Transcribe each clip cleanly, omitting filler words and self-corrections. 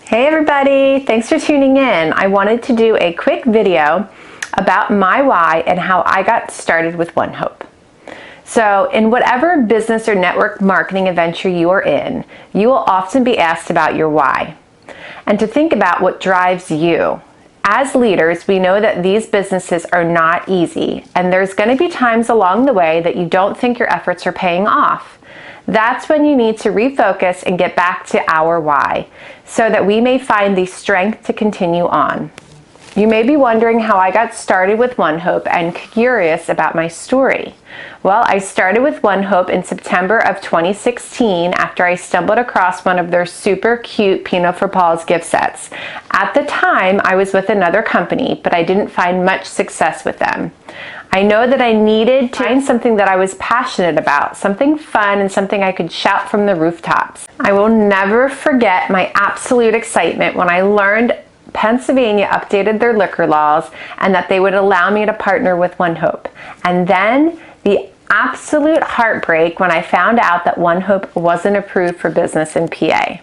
Hey everybody, thanks for tuning in. I wanted to do a quick video about my why and how I got started with ONEHOPE. So in whatever business or network marketing adventure you are in, you will often be asked about your why and to think about what drives you. As leaders, we know that these businesses are not easy, and there's going to be times along the way that you don't think your efforts are paying off. That's when you need to refocus and get back to our why, so that we may find the strength to continue on. You may be wondering how I got started with ONEHOPE and curious about my story. Well, I started with ONEHOPE in September of 2016 after I stumbled across one of their super cute Pinot for Paul's gift sets. At the time, I was with another company, but I didn't find much success with them. I know that I needed to find something that I was passionate about, something fun and something I could shout from the rooftops. I will never forget my absolute excitement when I learned Pennsylvania updated their liquor laws and that they would allow me to partner with ONEHOPE. And then the absolute heartbreak when I found out that ONEHOPE wasn't approved for business in PA.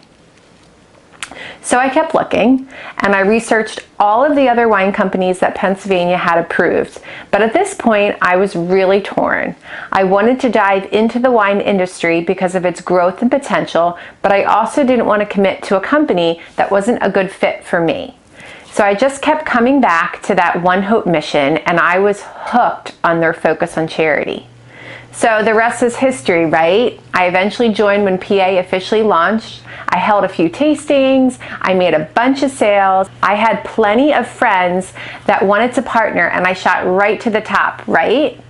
So I kept looking, and I researched all of the other wine companies that Pennsylvania had approved. But at this point, I was really torn. I wanted to dive into the wine industry because of its growth and potential, but I also didn't want to commit to a company that wasn't a good fit for me. So I just kept coming back to that ONEHOPE mission, and I was hooked on their focus on charity. So the rest is history, right? I eventually joined when PA officially launched. I held a few tastings, I made a bunch of sales, I had plenty of friends that wanted to partner, and I shot right to the top, right?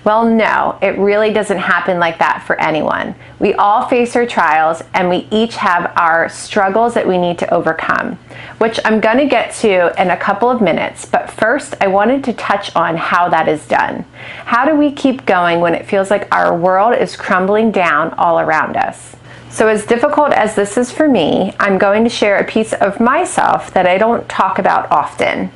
Well, no, it really doesn't happen like that for anyone. We all face our trials, and we each have our struggles that we need to overcome, which I'm going to get to in a couple of minutes. But first, I wanted to touch on how that is done. How do we keep going when it feels like our world is crumbling down all around us? So as difficult as this is for me, I'm going to share a piece of myself that I don't talk about often.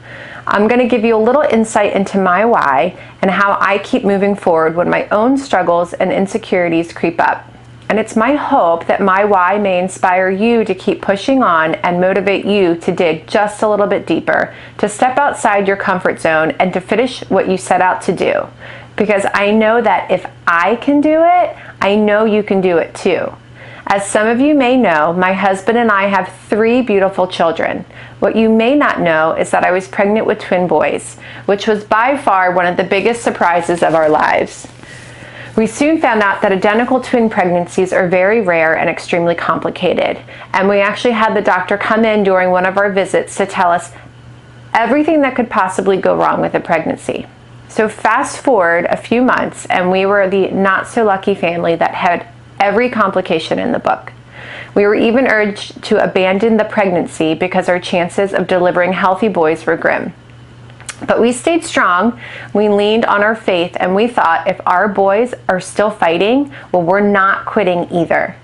I'm going to give you a little insight into my why and how I keep moving forward when my own struggles and insecurities creep up. And it's my hope that my why may inspire you to keep pushing on and motivate you to dig just a little bit deeper, to step outside your comfort zone and to finish what you set out to do. Because I know that if I can do it, I know you can do it too. As some of you may know, my husband and I have 3 beautiful children. What you may not know is that I was pregnant with twin boys, which was by far one of the biggest surprises of our lives. We soon found out that identical twin pregnancies are very rare and extremely complicated, and we actually had the doctor come in during one of our visits to tell us everything that could possibly go wrong with a pregnancy. So fast forward a few months, and we were the not-so-lucky family that had every complication in the book. We were even urged to abandon the pregnancy because our chances of delivering healthy boys were grim. But we stayed strong, we leaned on our faith, and we thought if our boys are still fighting, well, we're not quitting either.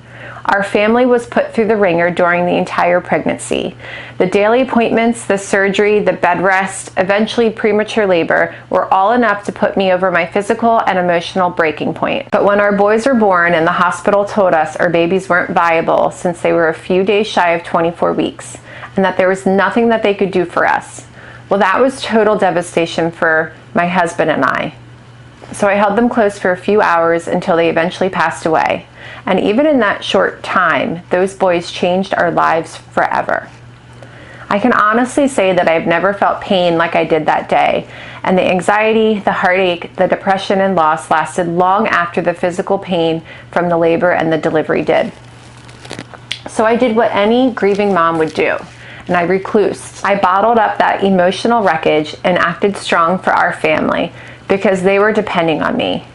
Our family was put through the ringer during the entire pregnancy. The daily appointments, the surgery, the bed rest, eventually premature labor were all enough to put me over my physical and emotional breaking point. But when our boys were born and the hospital told us our babies weren't viable since they were a few days shy of 24 weeks and that there was nothing that they could do for us, well, that was total devastation for my husband and I. So I held them close for a few hours until they eventually passed away. And even in that short time, those boys changed our lives forever. I can honestly say that I've never felt pain like I did that day, and the anxiety, the heartache, the depression, and loss lasted long after the physical pain from the labor and the delivery did. So I did what any grieving mom would do, and I reclused. I bottled up that emotional wreckage and acted strong for our family because they were depending on me.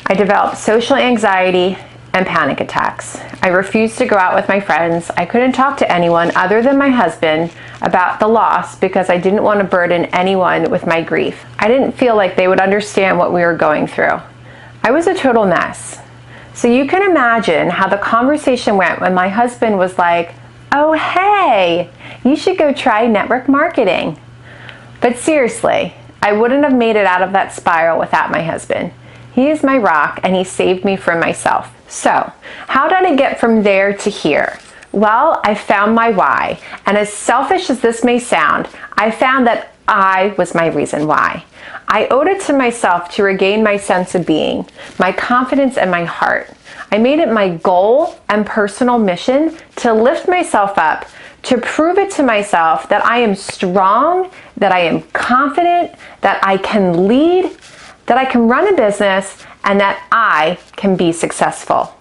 I developed social anxiety and panic attacks. I refused to go out with my friends. I couldn't talk to anyone other than my husband about the loss because I didn't want to burden anyone with my grief. I didn't feel like they would understand what we were going through. I was a total mess. So you can imagine how the conversation went when my husband was like, "Oh, hey, you should go try network marketing." But seriously, I wouldn't have made it out of that spiral without my husband. He is my rock, and he saved me from myself. So, how did I get from there to here? Well, I found my why. And as selfish as this may sound, I found that I was my reason why. I owed it to myself to regain my sense of being, my confidence, and my heart. I made it my goal and personal mission to lift myself up, to prove it to myself that I am strong, that I am confident, that I can lead, that I can run a business, and that I can be successful.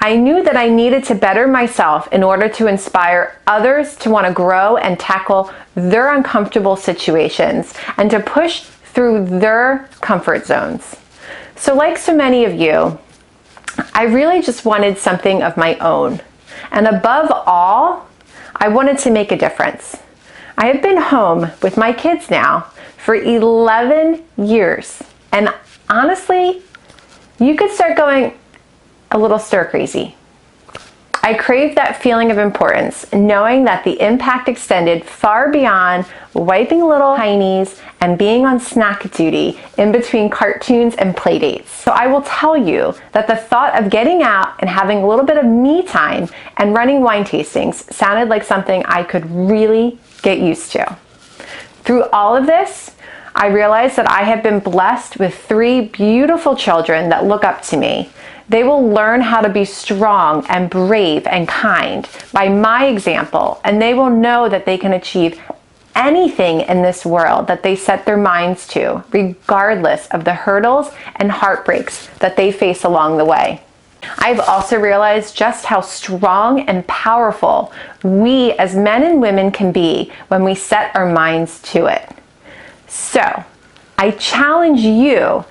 I knew that I needed to better myself in order to inspire others to want to grow and tackle their uncomfortable situations and to push through their comfort zones. So like so many of you, I really just wanted something of my own. And above all, I wanted to make a difference. I have been home with my kids now for 11 years. And honestly, you could start going a little stir crazy. I craved that feeling of importance, knowing that the impact extended far beyond wiping little heinies and being on snack duty in between cartoons and play dates. So I will tell you that the thought of getting out and having a little bit of me time and running wine tastings sounded like something I could really get used to. Through all of this, I realized that I have been blessed with 3 beautiful children that look up to me. They will learn how to be strong and brave and kind by my example, and they will know that they can achieve anything in this world that they set their minds to, regardless of the hurdles and heartbreaks that they face along the way. I've also realized just how strong and powerful we as men and women can be when we set our minds to it. So, I challenge you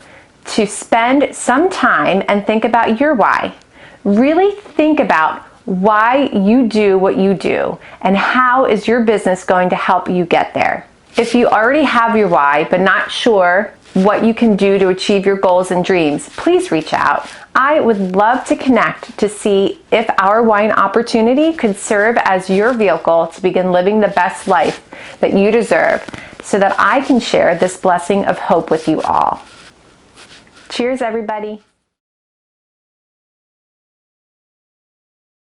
to spend some time and think about your why. Really think about why you do what you do and how is your business going to help you get there. If you already have your why but not sure what you can do to achieve your goals and dreams, please reach out. I would love to connect to see if our wine opportunity could serve as your vehicle to begin living the best life that you deserve so that I can share this blessing of hope with you all. Cheers, everybody.